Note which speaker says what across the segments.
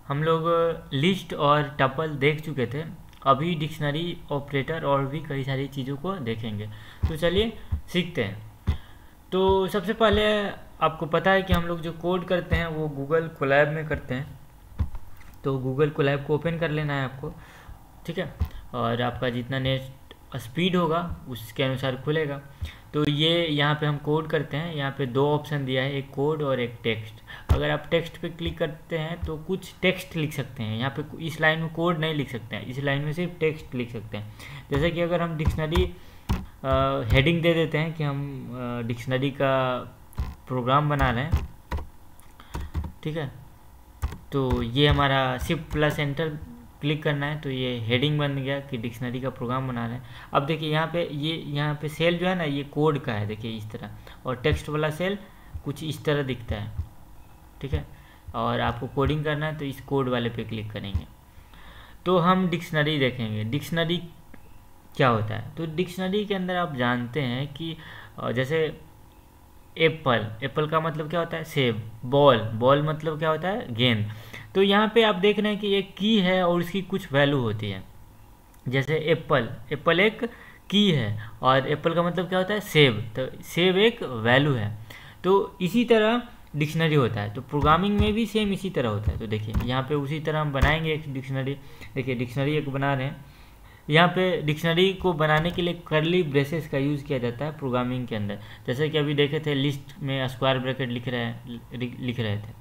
Speaker 1: हम लोग लिस्ट और टपल देख चुके थे। अभी डिक्शनरी ऑपरेटर और भी कई सारी चीज़ों को देखेंगे। तो चलिए सीखते हैं। तो सबसे पहले आपको पता है कि हम लोग जो कोड करते हैं वो गूगल कोलैब में करते हैं। तो गूगल कोलैब को ओपन कर लेना है आपको, ठीक है। और आपका जितना नेट स्पीड होगा उसके अनुसार खुलेगा। तो ये यहाँ पे हम कोड करते हैं। यहाँ पे दो ऑप्शन दिया है, एक कोड और एक टेक्स्ट। अगर आप टेक्स्ट पे क्लिक करते हैं तो कुछ टेक्स्ट लिख सकते हैं। यहाँ पे इस लाइन में कोड नहीं लिख सकते हैं, इस लाइन में सिर्फ टेक्स्ट लिख सकते हैं। जैसे कि अगर हम डिक्शनरी हेडिंग दे देते हैं कि हम डिक्शनरी का प्रोग्राम बना रहे हैं, ठीक है। तो ये हमारा शिफ्ट प्लस एंटर क्लिक करना है, तो ये हेडिंग बन गया कि डिक्शनरी का प्रोग्राम बना रहे हैं। अब देखिए यहाँ पे सेल जो है ना, ये कोड का है, देखिए इस तरह। और टेक्स्ट वाला सेल कुछ इस तरह दिखता है, ठीक है। और आपको कोडिंग करना है तो इस कोड वाले पे क्लिक करेंगे। तो हम डिक्शनरी देखेंगे, डिक्शनरी क्या होता है। तो डिक्शनरी के अंदर आप जानते हैं कि जैसे एप्पल का मतलब क्या होता है, सेब। बॉल मतलब क्या होता है, गेंद। तो यहाँ पे आप देख रहे हैं कि एक की है और उसकी कुछ वैल्यू होती है। जैसे एप्पल एक की है और एप्पल का मतलब क्या होता है, सेब। तो सेब एक वैल्यू है। तो इसी तरह डिक्शनरी होता है। तो प्रोग्रामिंग में भी सेम इसी तरह होता है। तो देखिए यहाँ पे उसी तरह हम बनाएंगे एक डिक्शनरी। देखिए डिक्शनरी एक बना रहे हैं। यहाँ पे डिक्शनरी को बनाने के लिए कर्ली ब्रेसेस का यूज़ किया जाता है प्रोग्रामिंग के अंदर। जैसे कि अभी देखे थे लिस्ट में स्क्वायर ब्रैकेट लिख रहे थे,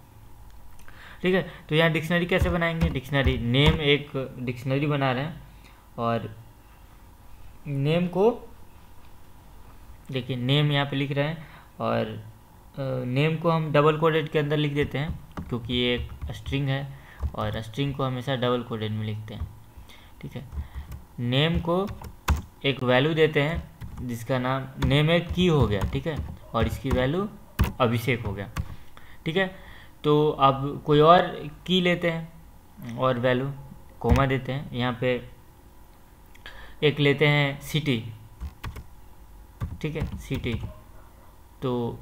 Speaker 1: ठीक है। तो यहाँ डिक्शनरी कैसे बनाएंगे, डिक्शनरी नेम एक डिक्शनरी बना रहे हैं और नेम को देखिए नेम यहाँ पे लिख रहे हैं और नेम को हम डबल कोडेड के अंदर लिख देते हैं क्योंकि ये एक स्ट्रिंग है और स्ट्रिंग को हमेशा डबल कोडेड में लिखते हैं, ठीक है। नेम को एक वैल्यू देते हैं जिसका नाम नेम एक की हो गया, ठीक है। और इसकी वैल्यू अभिषेक हो गया, ठीक है। तो अब कोई और की लेते हैं और वैल्यू कोमा देते हैं। यहाँ पे एक लेते हैं सिटी, ठीक है, सिटी। तो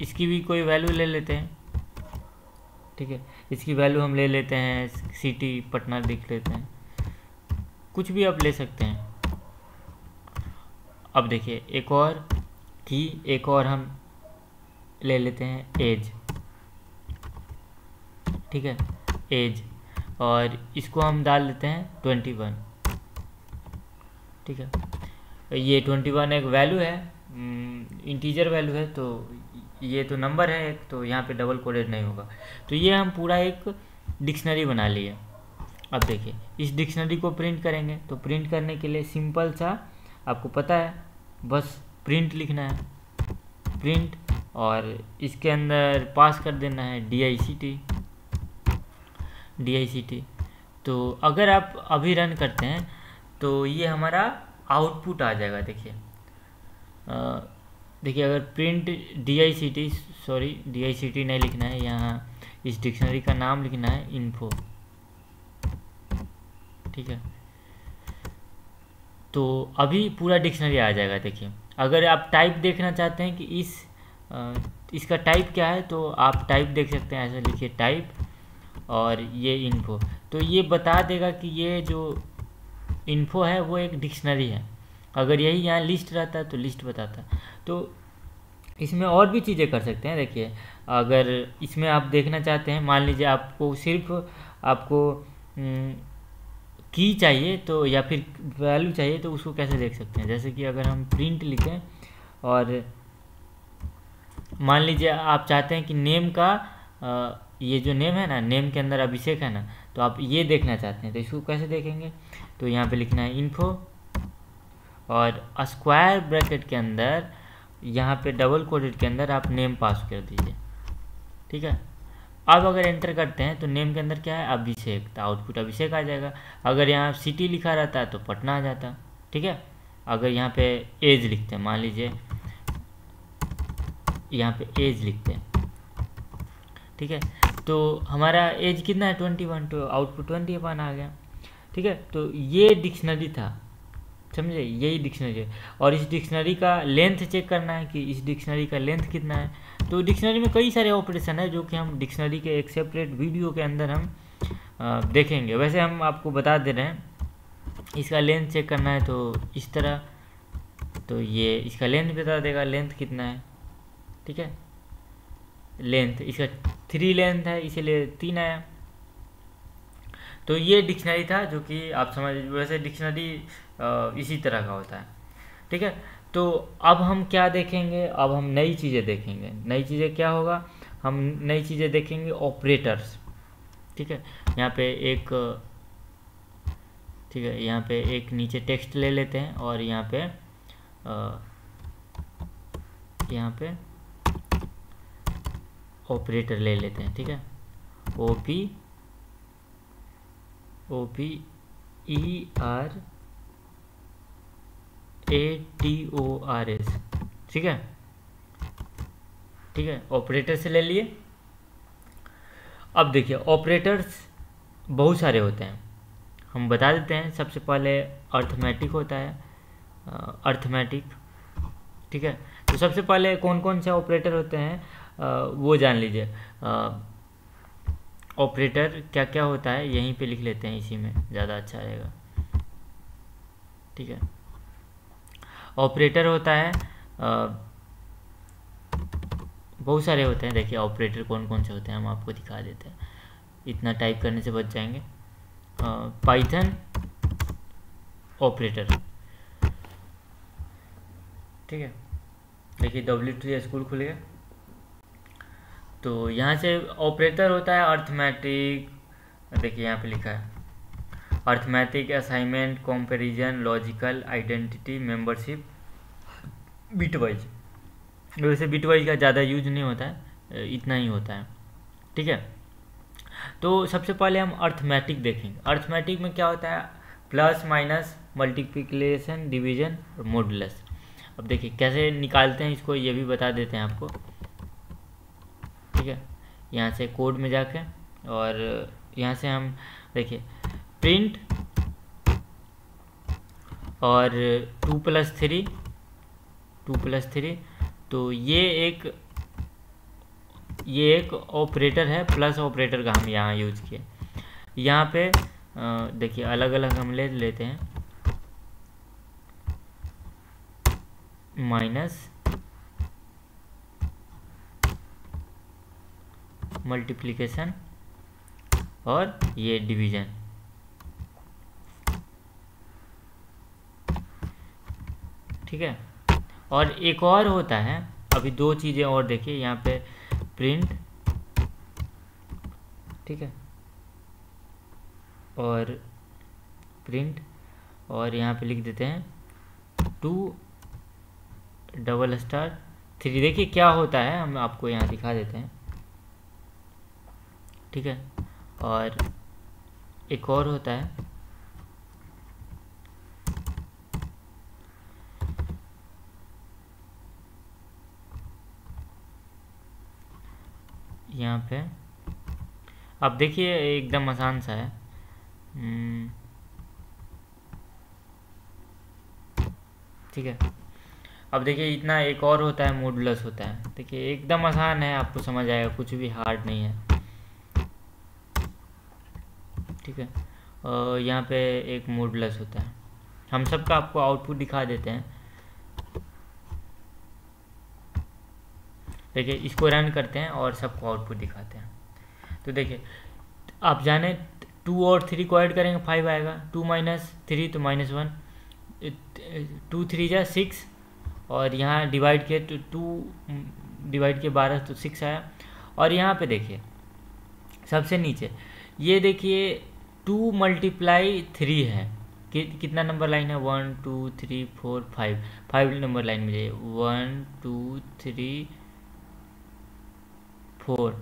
Speaker 1: इसकी भी कोई वैल्यू ले लेते हैं, ठीक है। इसकी वैल्यू हम ले लेते हैं सिटी पटना लिख लेते हैं, कुछ भी आप ले सकते हैं। अब देखिए एक और की, एक और हम ले लेते हैं एज, ठीक है, एज। और इसको हम डाल देते हैं 21, ठीक है। ये 21 एक वैल्यू है, इंटीजर वैल्यू है। तो ये तो नंबर है एक, तो यहाँ पे डबल कोडेड नहीं होगा। तो ये हम पूरा एक डिक्शनरी बना लिए। अब देखिए इस डिक्शनरी को प्रिंट करेंगे। तो प्रिंट करने के लिए सिंपल सा आपको पता है, बस प्रिंट लिखना है, प्रिंट। और इसके अंदर पास कर देना है DICT। तो अगर आप अभी रन करते हैं तो ये हमारा आउटपुट आ जाएगा। देखिए देखिए अगर प्रिंट DICT नहीं लिखना है, यहाँ इस डिक्शनरी का नाम लिखना है इन्फो, ठीक है। तो अभी पूरा डिक्शनरी आ जाएगा। देखिए अगर आप टाइप देखना चाहते हैं कि इसका टाइप क्या है, तो आप टाइप देख सकते हैं। ऐसा लिखिए टाइप और ये इन्फो, तो ये बता देगा कि ये जो इन्फो है वो एक डिक्शनरी है। अगर यही यहाँ लिस्ट रहता है तो लिस्ट बताता। तो इसमें और भी चीज़ें कर सकते हैं। देखिए अगर इसमें आप देखना चाहते हैं, मान लीजिए आपको सिर्फ आपको की चाहिए तो या फिर वैल्यू चाहिए, तो उसको कैसे देख सकते हैं। जैसे कि अगर हम प्रिंट लिखें और मान लीजिए आप चाहते हैं कि नेम का ये जो नेम है ना, नेम के अंदर अभिषेक है ना, तो आप ये देखना चाहते हैं, तो इसको कैसे देखेंगे। तो यहाँ पे लिखना है इन्फो और स्क्वायर ब्रैकेट के अंदर यहाँ पे डबल कोडेड के अंदर आप नेम पास कर दीजिए, ठीक है। अब अगर एंटर करते हैं तो नेम के अंदर क्या है, अभिषेक, तो आउटपुट अभिषेक आ जाएगा। अगर यहाँ सिटी लिखा रहता है तो पटना आ जाता, ठीक है। अगर यहाँ पे एज लिखते हैं, मान लीजिए यहाँ पे एज लिखते हैं, ठीक है। तो हमारा एज कितना है 21, तो आउटपुट 21 आ गया, ठीक है। तो ये डिक्शनरी था, समझे, यही डिक्शनरी है। और इस डिक्शनरी का लेंथ चेक करना है कि इस डिक्शनरी का लेंथ कितना है। तो डिक्शनरी में कई सारे ऑपरेशन है जो कि हम डिक्शनरी के एक सेपरेट वीडियो के अंदर हम देखेंगे। वैसे हम आपको बता दे रहे हैं, इसका लेंथ चेक करना है तो इस तरह, तो ये इसका लेंथ बता देगा, लेंथ कितना है, ठीक है। लेंथ इसका 3 लेंथ है, इसीलिए 3 आया। तो ये डिक्शनरी था जो कि आप समझ, वैसे डिक्शनरी इसी तरह का होता है, ठीक है। तो अब हम क्या देखेंगे, अब हम नई चीज़ें देखेंगे। नई चीज़ें क्या होगा, हम नई चीज़ें देखेंगे ऑपरेटर्स, ठीक है। यहाँ पे एक, ठीक है, यहाँ पे एक नीचे टेक्स्ट ले लेते हैं और यहाँ पे ऑपरेटर ले लेते हैं, ठीक है। OPERATORS, ठीक है, ठीक है, ऑपरेटर से ले लिए। अब देखिए ऑपरेटर्स बहुत सारे होते हैं, हम बता देते हैं। सबसे पहले अर्थमेटिक होता है, अर्थमेटिक, ठीक है। तो सबसे पहले कौन कौन से ऑपरेटर होते हैं वो जान लीजिए। ऑपरेटर क्या क्या होता है यहीं पे लिख लेते हैं, इसी में ज़्यादा अच्छा रहेगा, ठीक है। ऑपरेटर होता है, बहुत सारे होते हैं। देखिए ऑपरेटर कौन कौन से होते हैं हम आपको दिखा देते हैं, इतना टाइप करने से बच जाएंगे। पाइथन ऑपरेटर, ठीक है। देखिए W3 स्कूल खुल गया। तो यहाँ से ऑपरेटर होता है अर्थमेटिक, देखिए यहाँ पे लिखा है arithmetic, assignment, comparison, logical, identity, membership, bitwise. वैसे बिटवाइज का ज़्यादा यूज नहीं होता है, इतना ही होता है, ठीक है। तो सबसे पहले हम अर्थमेटिक देखेंगे। अर्थमेटिक में क्या होता है, प्लस माइनस, मल्टीप्लिकेशन, डिवीजन और मॉडुलस। अब देखिए कैसे निकालते हैं इसको, ये भी बता देते हैं आपको, ठीक है। यहाँ से कोड में जाके और यहाँ से हम देखिए प्रिंट और 2+3, तो ये एक ऑपरेटर है, प्लस ऑपरेटर का हम यहाँ यूज किए। यहाँ पे देखिए अलग अलग हम ले लेते हैं, माइनस, मल्टीप्लिकेशन और ये डिवीजन, ठीक है। और एक और होता है, अभी 2 चीज़ें और देखिए, यहाँ पे प्रिंट, ठीक है, और प्रिंट, और यहाँ पे लिख देते हैं 2+3। देखिए क्या होता है, हम आपको यहाँ दिखा देते हैं, ठीक है। और एक और होता है, यहाँ पे अब देखिए एकदम आसान सा है, ठीक है। अब देखिए इतना एक और होता है, मॉडुलस होता है। देखिए एकदम आसान है, आपको समझ आएगा, कुछ भी हार्ड नहीं है, ठीक है। और यहाँ पे एक मॉडुलस होता है, हम सबका आपको आउटपुट दिखा देते हैं। देखिए इसको रन करते हैं और सबको आउटपुट दिखाते हैं। तो देखिए आप जाने 2 और 3 को ऐड करेंगे 5 आएगा, 2 - 3 तो -1, 2 3 जा 6, और यहाँ डिवाइड किए तो 2 डिवाइड के 12 तो 6 आया। और यहाँ पे देखिए सबसे नीचे ये देखिए 2 × 3 है, कितना नंबर लाइन है, 1 2 3 4 5 नंबर लाइन में जाइए, 1 2 3 4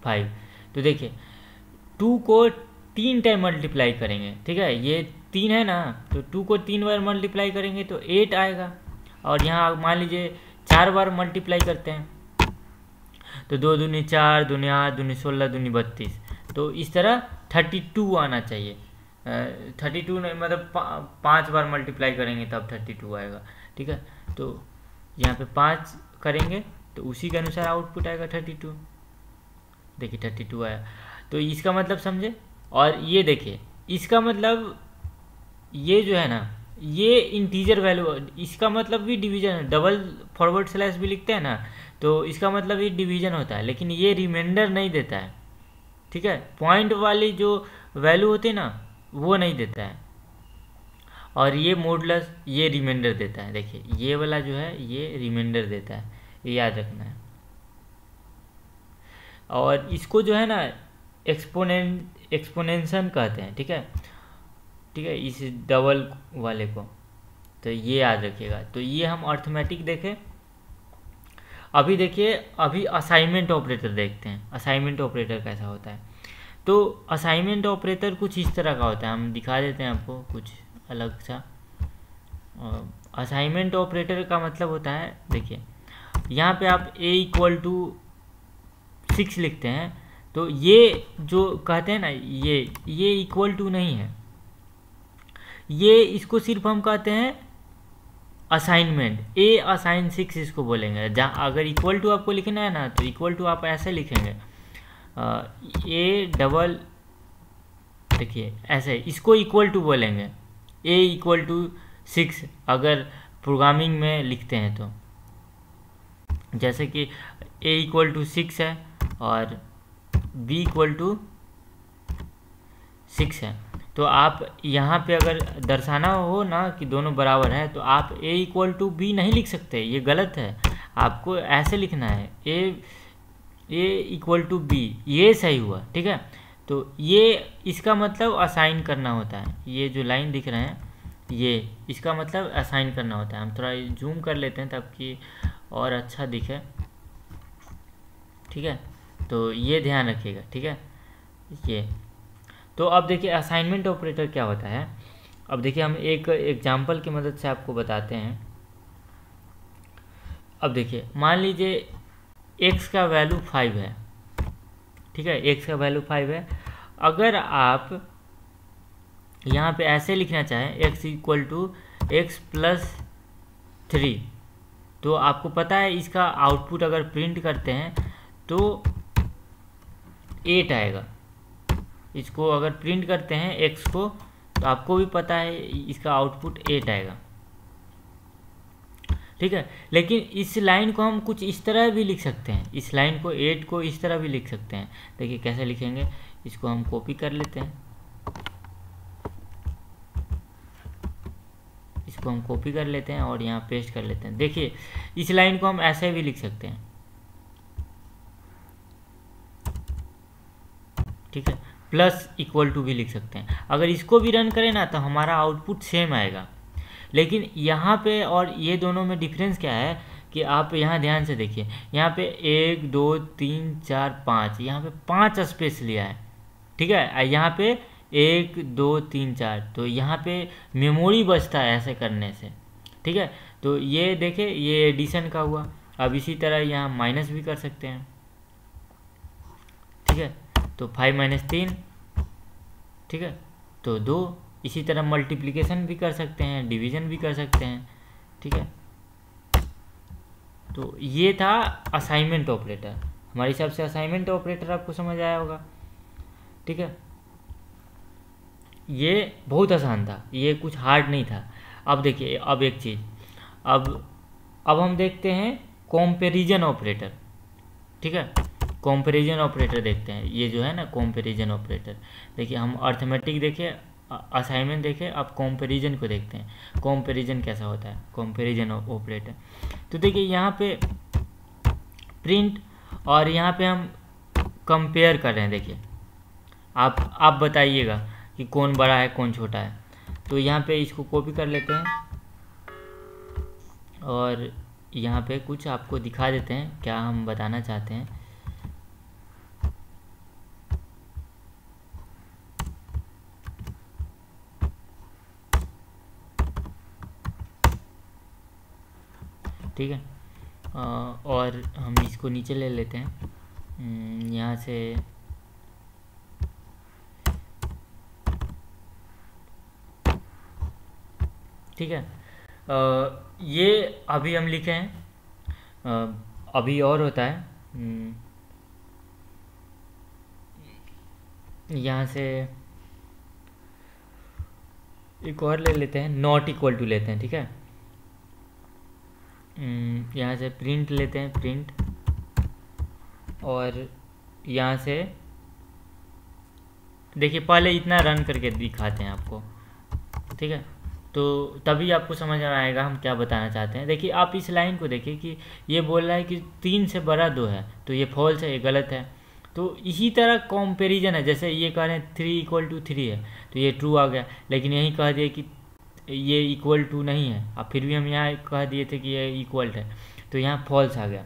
Speaker 1: 5। तो देखिए 2 को 3 टाइम मल्टीप्लाई करेंगे, ठीक है, ये 3 है ना, तो 2 को 3 बार मल्टीप्लाई करेंगे तो 8 आएगा। और यहाँ मान लीजिए 4 बार मल्टीप्लाई करते हैं तो 2 दूनी 4, दूनी 8, दूनी 16, दूनी 32, तो इस तरह 32 आना चाहिए। 32 नहीं, मतलब 5 बार मल्टीप्लाई करेंगे तब 32 आएगा, ठीक है। तो यहाँ पे 5 करेंगे तो उसी के अनुसार आउटपुट आएगा 32। देखिए 32 आया। तो इसका मतलब समझे, और ये देखिए इसका मतलब ये जो है ना, ये इंटीजर वैल्यू, इसका मतलब भी डिवीजन है, डबल फॉरवर्ड स्लैश भी लिखते हैं ना, तो इसका मतलब ये डिवीजन होता है, लेकिन ये रिमाइंडर नहीं देता है। ठीक है, पॉइंट वाली जो वैल्यू होती है ना वो नहीं देता है, और ये मॉडुलस ये रिमाइंडर देता है। देखिए ये वाला जो है ये रिमाइंडर देता है, ये याद रखना है। और इसको जो है ना एक्सपोनेंशन कहते हैं। ठीक है, ठीक है, इस डबल वाले को, तो ये याद रखिएगा। तो ये हम अर्थमेटिक देखें। अभी देखिए, अभी असाइनमेंट ऑपरेटर देखते हैं, असाइनमेंट ऑपरेटर कैसा होता है। तो असाइनमेंट ऑपरेटर कुछ इस तरह का होता है, हम दिखा देते हैं आपको कुछ अलग सा। असाइनमेंट ऑपरेटर का मतलब होता है, देखिए यहाँ पे आप a=6 लिखते हैं, तो ये जो कहते हैं ना, ये इक्वल टू नहीं है, ये इसको सिर्फ हम कहते हैं असाइनमेंट। ए असाइन 6 इसको बोलेंगे। जहाँ अगर इक्वल टू आपको लिखना है ना, तो इक्वल टू आप ऐसे लिखेंगे, ए डबल, देखिए ऐसे, इसको इक्वल टू बोलेंगे, a=6 अगर प्रोग्रामिंग में लिखते हैं तो। जैसे कि a=6 है और b=6 है, तो आप यहाँ पे अगर दर्शाना हो ना कि दोनों बराबर है, तो आप a=b नहीं लिख सकते, ये गलत है। आपको ऐसे लिखना है, a=b, ये सही हुआ। ठीक है, तो ये इसका मतलब असाइन करना होता है। ये जो लाइन दिख रहे हैं, ये इसका मतलब असाइन करना होता है। हम थोड़ा जूम कर लेते हैं ताकि और अच्छा दिखे। ठीक है, तो ये ध्यान रखिएगा। ठीक है, ये तो अब देखिए असाइनमेंट ऑपरेटर क्या होता है। अब देखिए हम एक एग्जांपल की मदद से आपको बताते हैं। अब देखिए मान लीजिए x का वैल्यू 5 है। ठीक है, x का वैल्यू 5 है। अगर आप यहाँ पे ऐसे लिखना चाहें x=x+3, तो आपको पता है इसका आउटपुट अगर प्रिंट करते हैं तो 8 आएगा। इसको अगर प्रिंट करते हैं x को, तो आपको भी पता है इसका आउटपुट 8 आएगा। ठीक है, लेकिन इस लाइन को हम कुछ इस तरह भी लिख सकते हैं, इस लाइन को 8 को इस तरह भी लिख सकते हैं। देखिए कैसे लिखेंगे, इसको हम कॉपी कर लेते हैं, इसको हम कॉपी कर लेते हैं और यहाँ पेस्ट कर लेते हैं। देखिए इस लाइन को हम ऐसे भी लिख सकते हैं। ठीक है, प्लस इक्वल टू भी लिख सकते हैं। अगर इसको भी रन करें ना, तो हमारा आउटपुट सेम आएगा। लेकिन यहाँ पे और ये दोनों में डिफरेंस क्या है कि आप यहाँ ध्यान से देखिए, यहाँ पे 1 2 3 4 5, यहाँ पे 5 स्पेस लिया है। ठीक है, यहाँ पे 1 2 3 4, तो यहाँ पे मेमोरी बचता है ऐसे करने से। ठीक है, तो ये देखिए ये एडिशन का हुआ। अब इसी तरह यहाँ माइनस भी कर सकते हैं। ठीक है, तो 5 - 3, ठीक है, तो 2। इसी तरह मल्टीप्लिकेशन भी कर सकते हैं, डिवीजन भी कर सकते हैं। ठीक है, तो ये था असाइनमेंट ऑपरेटर। हमारे हिसाब से असाइनमेंट ऑपरेटर आपको समझ आया होगा। ठीक है, ये बहुत आसान था, ये कुछ हार्ड नहीं था। अब देखिए, अब एक चीज़, अब हम देखते हैं कंपैरिजन ऑपरेटर। ठीक है, कंपैरिजन ऑपरेटर देखते हैं। ये जो है ना कंपैरिजन ऑपरेटर, देखिए हम अर्थमेटिक देखे, असाइनमेंट देखे, अब कंपैरिजन को देखते हैं। कंपैरिजन कैसा होता है, कंपैरिजन ऑपरेटर। तो देखिए यहाँ पे प्रिंट, और यहाँ पे हम कंपेयर कर रहे हैं। देखिए आप बताइएगा कि कौन बड़ा है कौन छोटा है। तो यहाँ पे इसको कॉपी कर लेते हैं और यहाँ पे कुछ आपको दिखा देते हैं क्या हम बताना चाहते हैं। ठीक है, और हम इसको नीचे ले लेते हैं यहाँ से। ठीक है, ये अभी हम लिखे हैं, अभी और होता है। यहाँ से एक और ले लेते हैं, नॉट इक्वल टू लेते हैं, ठीक है। यहाँ से प्रिंट लेते हैं, प्रिंट, और यहाँ से देखिए पहले इतना रन करके दिखाते हैं आपको, ठीक है, तो तभी आपको समझ में आएगा हम क्या बताना चाहते हैं। देखिए आप इस लाइन को देखिए कि ये बोल रहा है कि 3 से बड़ा 2 है, तो ये फॉल्स है, ये गलत है। तो इसी तरह कंपैरिजन है, जैसे ये कह रहे हैं 3 = 3 है, तो ये ट्रू आ गया, लेकिन यही कह दिए कि ये इक्वल टू नहीं है, अब फिर भी हम यहाँ कह दिए थे कि ये इक्वल है, तो यहाँ फॉल्स आ गया।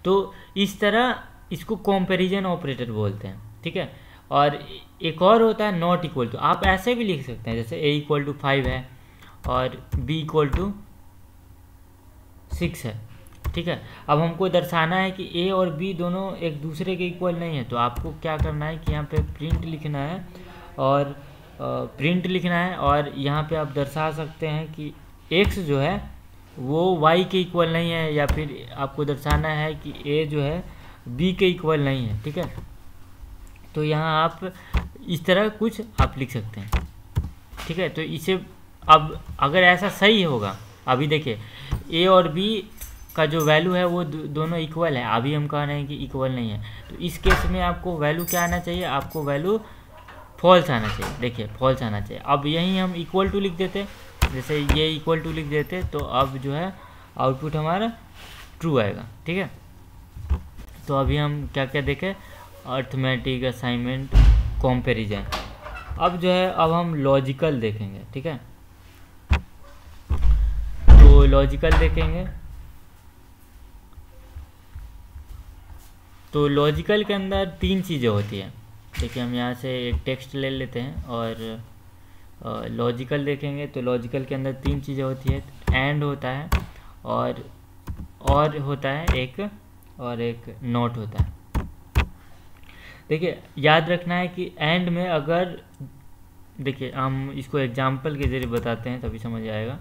Speaker 1: तो इस तरह इसको कंपैरिजन ऑपरेटर बोलते हैं, ठीक है। और एक और होता है नॉट इक्वल टू, आप ऐसे भी लिख सकते हैं, जैसे a = 5 है और b = 6 है, ठीक है। अब हमको दर्शाना है कि a और b दोनों एक दूसरे के इक्वल नहीं है, तो आपको क्या करना है कि यहाँ पे प्रिंट लिखना है, और और यहाँ पे आप दर्शा सकते हैं कि x जो है वो y के इक्वल नहीं है, या फिर आपको दर्शाना है कि a जो है b के इक्वल नहीं है, ठीक है। तो यहाँ आप इस तरह कुछ आप लिख सकते हैं, ठीक है। तो इसे अब अगर ऐसा सही होगा, अभी देखिए a और b का जो वैल्यू है वो दोनों इक्वल है, अभी हम कह रहे हैं कि इक्वल नहीं है, तो इस केस में आपको वैल्यू क्या आना चाहिए, आपको वैल्यू फॉल्स आना चाहिए, देखिए फॉल्स आना चाहिए। अब यहीं हम इक्वल टू लिख देते, जैसे ये इक्वल टू लिख देते, तो अब जो है आउटपुट हमारा ट्रू आएगा, ठीक है। तो अभी हम क्या क्या देखें, अर्थमेटिक, असाइनमेंट, कंपैरिजन। अब जो है अब हम लॉजिकल देखेंगे, ठीक है। तो लॉजिकल देखेंगे, तो लॉजिकल के अंदर 3 चीज़ें होती हैं। देखिए हम यहाँ से एक टेक्स्ट ले लेते हैं और लॉजिकल देखेंगे, तो लॉजिकल के अंदर 3 चीज़ें होती है, एंड होता है और होता है एक, और एक नॉट होता है। देखिए याद रखना है कि एंड में अगर, देखिए हम इसको एग्जाम्पल के जरिए बताते हैं तभी समझ आएगा।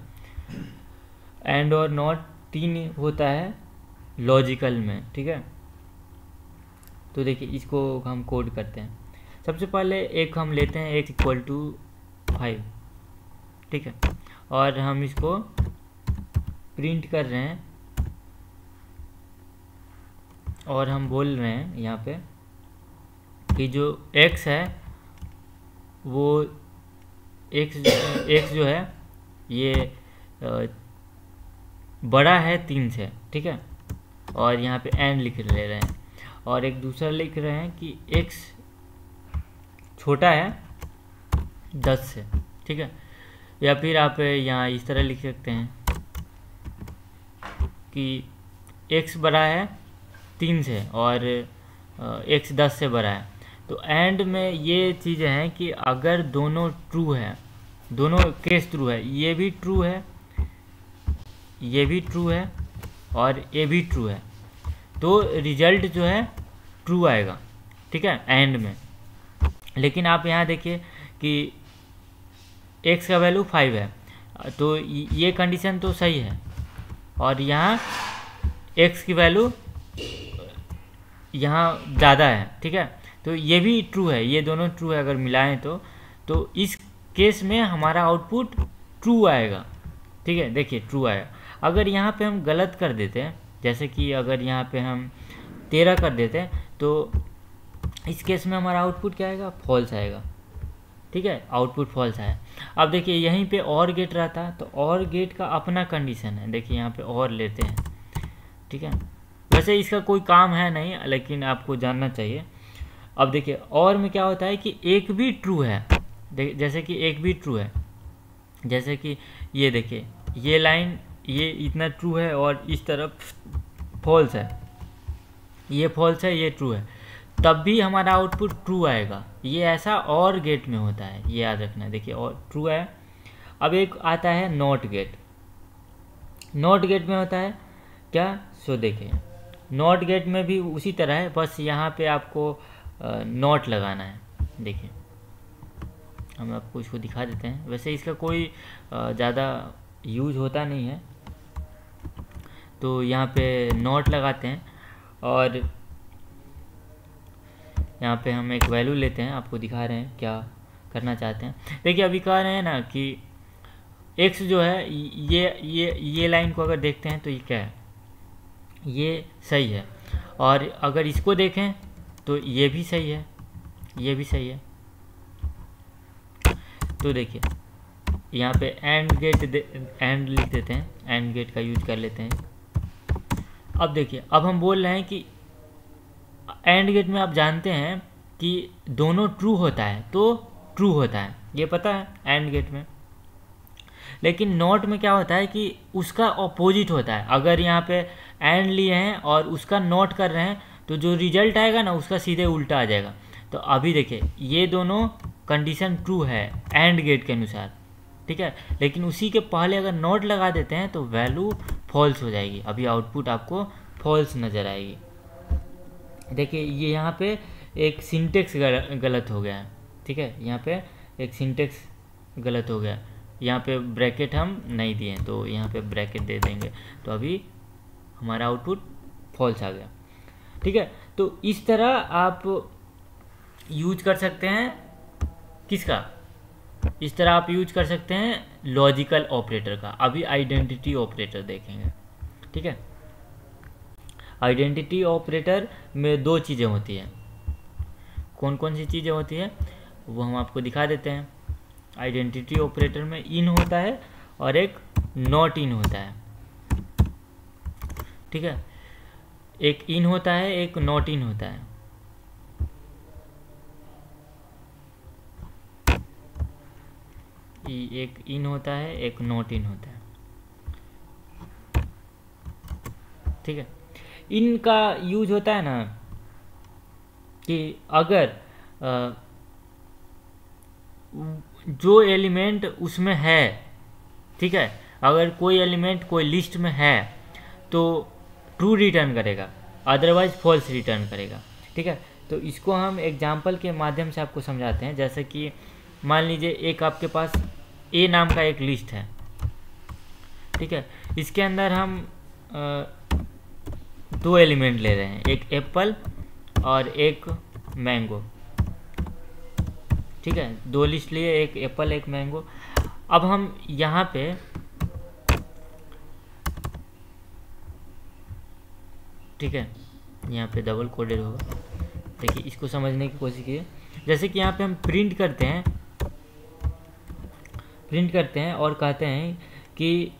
Speaker 1: एंड और नॉट 3 होता है लॉजिकल में, ठीक है। तो देखिए इसको हम कोड करते हैं। सबसे पहले एक हम लेते हैं x = 5, ठीक है, और हम इसको प्रिंट कर रहे हैं, और हम बोल रहे हैं यहाँ पे कि जो x है वो x जो है ये बड़ा है 3 से, ठीक है, और यहाँ पे n लिख ले रहे हैं, और एक दूसरा लिख रहे हैं कि x छोटा है 10 से, ठीक है। या फिर आप यहाँ इस तरह लिख सकते हैं कि x बड़ा है 3 से और x 10 से बड़ा है। तो एंड में ये चीज़ें हैं कि अगर दोनों ट्रू है, दोनों केस ट्रू है, ये भी ट्रू है, ये भी ट्रू है, और ये भी ट्रू है, तो रिजल्ट जो है ट्रू आएगा, ठीक है, एंड में। लेकिन आप यहाँ देखिए कि x का वैल्यू 5 है, तो ये कंडीशन तो सही है, और यहाँ x की वैल्यू यहाँ ज़्यादा है, ठीक है, तो ये भी ट्रू है, ये दोनों ट्रू है अगर मिलाएं तो इस केस में हमारा आउटपुट ट्रू आएगा, ठीक है। देखिए ट्रू आएगा। अगर यहाँ पे हम गलत कर देते हैं, जैसे कि अगर यहाँ पे हम 13 कर देते हैं, तो इस केस में हमारा आउटपुट क्या आएगा, फॉल्स आएगा, ठीक है, आउटपुट फॉल्स आया। अब देखिए यहीं पे और गेट रहता है, तो और गेट का अपना कंडीशन है, देखिए यहाँ पे और लेते हैं, ठीक है। वैसे इसका कोई काम है नहीं, लेकिन आपको जानना चाहिए। अब देखिए और में क्या होता है कि एक भी ट्रू है, जैसे कि एक भी ट्रू है, जैसे कि ये देखिए ये लाइन ये इतना ट्रू है और इस तरफ फॉल्स है, ये फॉल्स है, ये ट्रू है, तब भी हमारा आउटपुट ट्रू आएगा। ये ऐसा और गेट में होता है, ये याद रखना है। देखिए और ट्रू है। अब एक आता है नॉट गेट। नॉट गेट में होता है क्या, सो देखिए नॉट गेट में भी उसी तरह है, बस यहाँ पे आपको नॉट लगाना है। देखिए हम आपको इसको दिखा देते हैं, वैसे इसका कोई ज़्यादा यूज होता नहीं है, तो यहाँ पे नॉट लगाते हैं, और यहाँ पे हम एक वैल्यू लेते हैं, आपको दिखा रहे हैं क्या करना चाहते हैं। देखिए अभी कह रहे हैं ना कि x जो है ये लाइन को अगर देखते हैं तो ये क्या है, ये सही है, और अगर इसको देखें तो ये भी सही है, ये भी सही है। तो देखिए यहाँ पे एंड लिख देते हैं, एंड गेट का यूज कर लेते हैं। अब देखिए अब हम बोल रहे हैं कि एंड गेट में आप जानते हैं कि दोनों ट्रू होता है तो ट्रू होता है, ये पता है एंड गेट में। लेकिन नॉट में क्या होता है कि उसका ऑपोजिट होता है। अगर यहाँ पे एंड लिए हैं और उसका नॉट कर रहे हैं तो जो रिजल्ट आएगा ना उसका सीधे उल्टा आ जाएगा। तो अभी देखिए ये दोनों कंडीशन ट्रू है एंड गेट के अनुसार, ठीक है, लेकिन उसी के पहले अगर नॉट लगा देते हैं तो वैल्यू फॉल्स हो जाएगी। अभी आउटपुट आपको फॉल्स नज़र आएगी। देखिए ये यहाँ पे एक सिंटेक्स गलत हो गया है, ठीक है, यहाँ पे एक सिंटेक्स गलत हो गया, यहाँ पे ब्रैकेट हम नहीं दिए तो यहाँ पे ब्रैकेट दे देंगे, तो अभी हमारा आउटपुट फॉल्स आ गया, ठीक है। तो इस तरह आप यूज कर सकते हैं किसका, इस तरह आप यूज कर सकते हैं लॉजिकल ऑपरेटर का। अभी आइडेंटिटी ऑपरेटर देखेंगे, ठीक है। आइडेंटिटी ऑपरेटर में दो चीज़ें होती हैं, कौन कौन सी चीज़ें होती है वो हम आपको दिखा देते हैं। आइडेंटिटी ऑपरेटर में इन होता है और एक नॉट इन होता है, ठीक है, एक इन होता है एक नॉट इन होता है। एक इन होता है एक नॉट इन होता है, ठीक है। इन का यूज होता है ना कि अगर जो एलिमेंट उसमें है, ठीक है, अगर कोई एलिमेंट कोई लिस्ट में है तो ट्रू रिटर्न करेगा, अदरवाइज फॉल्स रिटर्न करेगा, ठीक है। तो इसको हम एग्जांपल के माध्यम से आपको समझाते हैं। जैसे कि मान लीजिए एक आपके पास ए नाम का एक लिस्ट है, ठीक है, इसके अंदर हम दो एलिमेंट ले रहे हैं, एक एप्पल और एक मैंगो, ठीक है, दो लिस्ट लिए, एक एप्पल एक मैंगो। अब हम यहाँ पे ठीक है, यहाँ पे डबल कोडेड होगा। देखिए इसको समझने की कोशिश कीजिए। जैसे कि यहाँ पे हम प्रिंट करते हैं और कहते हैं कि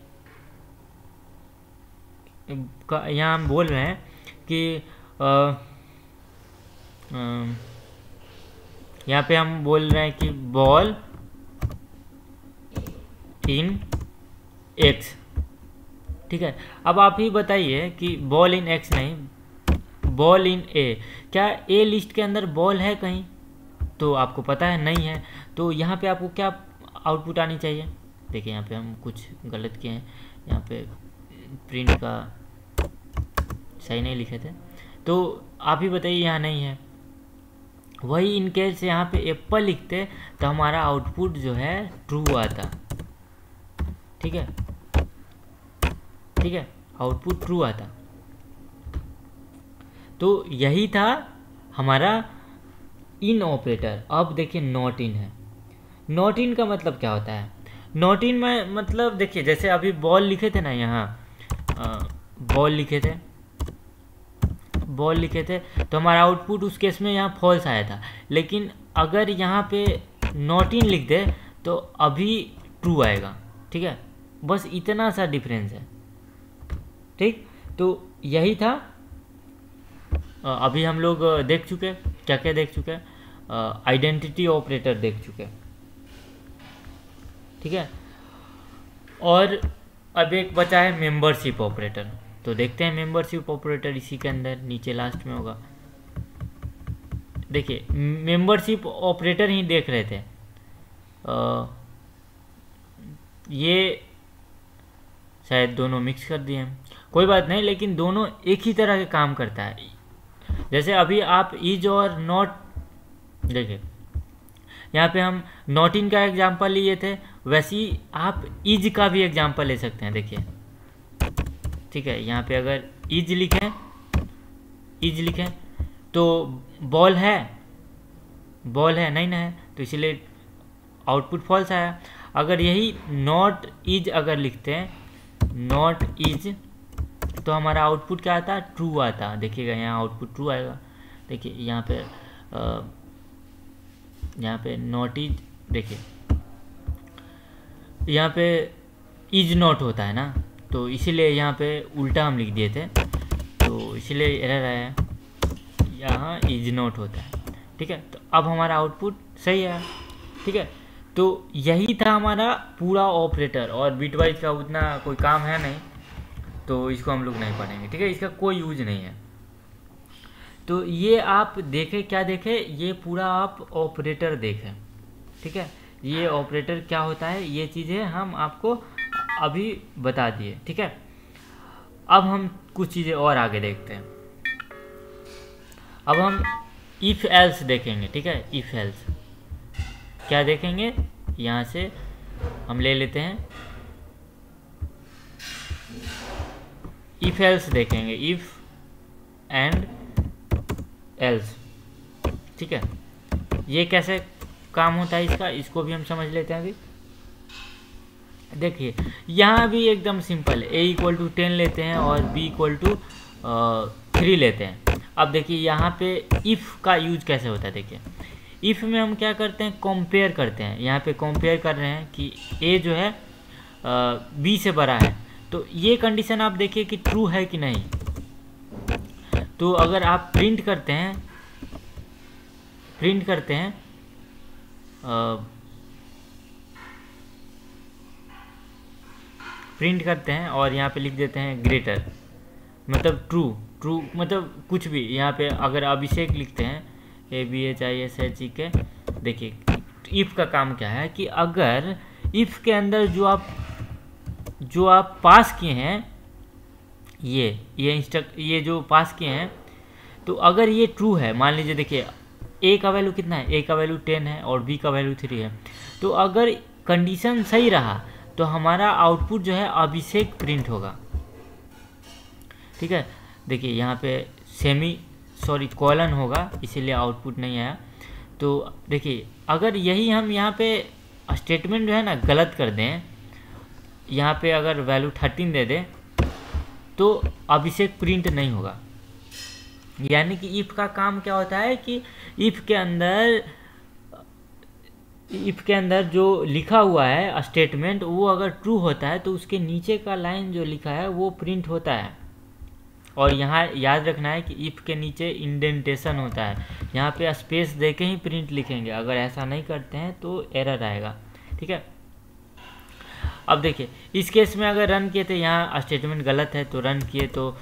Speaker 1: यहाँ हम बोल रहे हैं कि यहाँ पे हम बोल रहे हैं कि बॉल इन एक्स, ठीक है। अब आप ही बताइए कि बॉल इन एक्स नहीं, बॉल इन ए, क्या ए लिस्ट के अंदर बॉल है कहीं? तो आपको पता है नहीं है। तो यहाँ पे आपको क्या आउटपुट आनी चाहिए? देखिए यहाँ पे हम कुछ गलत किए हैं, यहाँ पे प्रिंट का सही नहीं लिखे थे, तो आप ही बताइए यहाँ नहीं है। वही इनकेस यहाँ पे एप्पल लिखते तो हमारा आउटपुट जो है ट्रू आता, ठीक है, ठीक है, आउटपुट ट्रू आता। तो यही था हमारा इन ऑपरेटर। अब देखिए नॉट इन है। नॉट इन का मतलब क्या होता है? नॉट इन में मतलब देखिए जैसे अभी बॉल लिखे थे ना, यहाँ बॉल लिखे थे तो हमारा आउटपुट उस केस में यहाँ फॉल्स आया था। लेकिन अगर यहाँ पे नॉट इन लिख दे तो अभी ट्रू आएगा, ठीक है, बस इतना सा डिफरेंस है, ठीक। तो यही था। अभी हम लोग देख चुके, क्या क्या देख चुके, आइडेंटिटी ऑपरेटर देख चुके, ठीक है। और अब एक बचा है मेंबरशिप ऑपरेटर। तो देखते हैं मेंबरशिप ऑपरेटर इसी के अंदर नीचे लास्ट में होगा। देखिए मेंबरशिप ऑपरेटर ही देख रहे थे, ये शायद दोनों मिक्स कर दिए हैं, कोई बात नहीं, लेकिन दोनों एक ही तरह के काम करता है। जैसे अभी आप इज और नॉट, देखिए यहाँ पे हम नॉट इन का एग्जांपल लिए थे, वैसे ही आप इज का भी एग्जांपल ले सकते हैं। देखिए ठीक है, यहाँ पे अगर इज लिखें तो बॉल है बॉल है नहीं ना है, तो इसीलिए आउटपुट फॉल्स आया। अगर यही नॉट इज अगर लिखते हैं नॉट इज, तो हमारा आउटपुट क्या आता, ट्रू आता। देखिएगा यहाँ आउटपुट ट्रू आएगा। देखिए यहाँ पे नॉट इज, देखिए यहाँ पे इज नॉट होता है ना, तो इसीलिए यहाँ पे उल्टा हम लिख दिए थे, तो इसीलिए एरर आया, यहाँ इज नॉट होता है। ठीक है, तो अब हमारा आउटपुट सही है। ठीक है, तो यही था हमारा पूरा ऑपरेटर, और बिटवाइज का उतना कोई काम है नहीं, तो इसको हम लोग नहीं पढ़ेंगे। ठीक है, इसका कोई यूज नहीं है। तो ये आप देखें, क्या देखें, ये पूरा आप ऑपरेटर देखें। ठीक है, ये ऑपरेटर क्या होता है, ये चीज़ें हम आपको अभी बता दिए। ठीक है, अब हम कुछ चीज़ें और आगे देखते हैं। अब हम इफ एल्स देखेंगे। ठीक है, इफ एल्स क्या देखेंगे, यहाँ से हम ले लेते हैं इफ एल्स देखेंगे, इफ एंड एल्स। ठीक है, ये कैसे काम होता है इसका, इसको भी हम समझ लेते हैं अभी। देखिए यहाँ भी एकदम सिंपल है, a = 10 लेते हैं और b = 3 लेते हैं। अब देखिए यहाँ पे इफ़ का यूज कैसे होता है। देखिए इफ़ में हम क्या करते हैं, कंपेयर करते हैं। यहाँ पे कंपेयर कर रहे हैं कि a जो है b से बड़ा है, तो ये कंडीशन आप देखिए कि ट्रू है कि नहीं। तो अगर आप प्रिंट करते हैं और यहाँ पे लिख देते हैं ग्रेटर, मतलब ट्रू मतलब कुछ भी। यहाँ पे अगर अभिषेक लिखते हैं ABHISHEK, देखिए इफ़ का काम क्या है कि अगर इफ़ के अंदर जो आप पास किए हैं, ये जो पास किए हैं, तो अगर ये ट्रू है, मान लीजिए देखिए a का वैल्यू कितना है, a का वैल्यू 10 है और b का वैल्यू 3 है, तो अगर कंडीशन सही रहा तो हमारा आउटपुट जो है अभिषेक प्रिंट होगा। ठीक है, देखिए यहाँ पे कॉलन होगा, इसीलिए आउटपुट नहीं आया। तो देखिए अगर यही हम यहाँ पे स्टेटमेंट जो है ना गलत कर दें, यहाँ पे अगर वैल्यू 13 दे दें, तो अभिषेक प्रिंट नहीं होगा। यानी कि इफ़ का काम क्या होता है कि इफ़ के अंदर जो लिखा हुआ है स्टेटमेंट, वो अगर ट्रू होता है तो उसके नीचे का लाइन जो लिखा है वो प्रिंट होता है। और यहाँ याद रखना है कि इफ़ के नीचे इंडेंटेशन होता है, यहाँ पे स्पेस दे के ही प्रिंट लिखेंगे। अगर ऐसा नहीं करते हैं तो एरर आएगा। ठीक है, अब देखिए इस केस में अगर रन किए थे, यहाँ स्टेटमेंट गलत है तो रन किए तो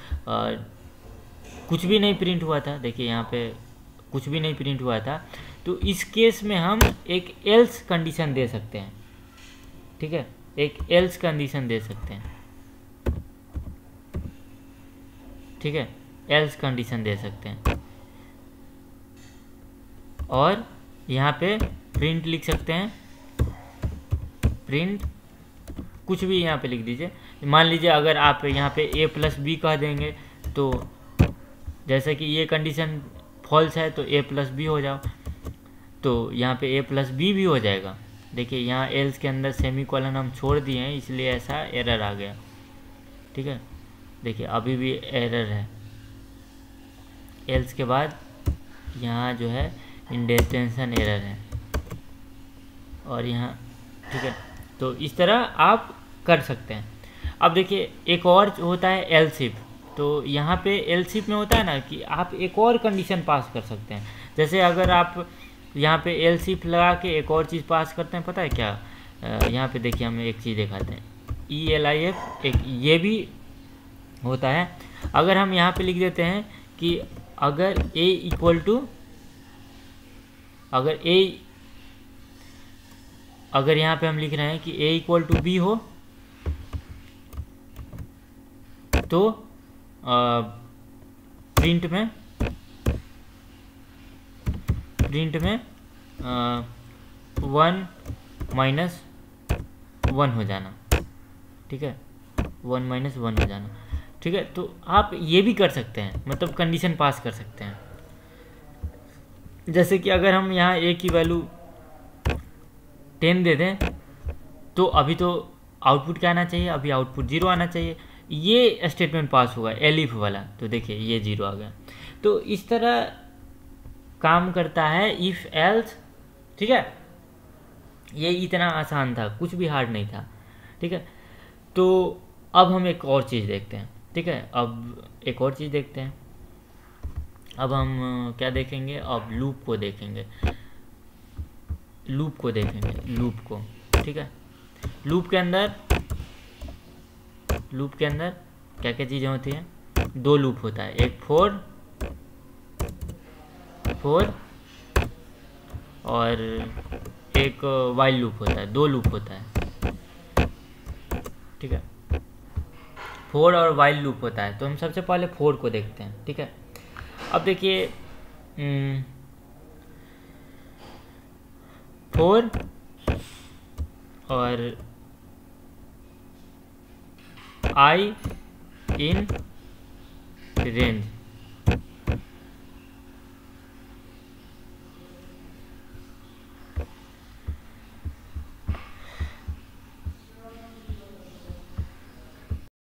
Speaker 1: कुछ भी नहीं प्रिंट हुआ था। देखिए यहाँ पे कुछ भी नहीं प्रिंट हुआ था, तो इस केस में हम एक एल्स कंडीशन दे सकते हैं। ठीक है, एक एल्स कंडीशन दे सकते हैं। ठीक है, एल्स कंडीशन दे सकते हैं और यहाँ पे प्रिंट लिख सकते हैं, प्रिंट कुछ भी यहाँ पे लिख दीजिए। मान लीजिए अगर आप यहाँ पे a+b कह देंगे, तो जैसे कि ये कंडीशन फॉल्स है तो a+b हो जाओ, तो यहाँ पे a+b भी हो जाएगा। देखिए यहाँ एल्स के अंदर सेमीकोलन हम छोड़ दिए हैं, इसलिए ऐसा एरर आ गया। ठीक है, देखिए अभी भी एरर है। एल्स के बाद यहाँ जो है इंडेंटेशन एरर है और यहाँ। ठीक है, तो इस तरह आप कर सकते हैं। अब देखिए एक और होता है एल्स इफ। तो यहाँ पे एल्स इफ में होता है ना कि आप एक और कंडीशन पास कर सकते हैं। जैसे अगर आप यहाँ पे एल्स इफ लगा के एक और चीज़ पास करते हैं, पता है क्या, यहाँ पे देखिए हम एक चीज़ दिखाते हैं, ELIF, एक ये भी होता है। अगर हम यहाँ पे लिख देते हैं कि अगर अगर यहाँ पे हम लिख रहे हैं कि a = b हो, तो प्रिंट में 1 -1 हो जाना। ठीक है, 1 - 1 हो जाना। ठीक है, तो आप ये भी कर सकते हैं, मतलब कंडीशन पास कर सकते हैं। जैसे कि अगर हम यहाँ ए की वैल्यू 10 दे दें तो अभी तो आउटपुट क्या आना चाहिए, अभी आउटपुट 0 आना चाहिए, ये स्टेटमेंट पास होगा एलिफ वाला, तो देखिए ये 0 आ गया। तो इस तरह काम करता है इफ़ एल्स, ठीक है। ये इतना आसान था, कुछ भी हार्ड नहीं था, ठीक है। तो अब हम एक और चीज़ देखते हैं, ठीक है। अब एक और चीज़ देखते हैं, अब हम क्या देखेंगे, अब लूप को देखेंगे, लूप को, ठीक है। लूप के अंदर क्या क्या चीज़ें होती हैं, 2 लूप होता है, एक फोर और एक वाइल लूप होता है, 2 लूप होता है, ठीक है। फोर और वाइल लूप होता है। तो हम सबसे पहले फोर को देखते हैं, ठीक है। अब देखिए फोर और आई इन रेंज,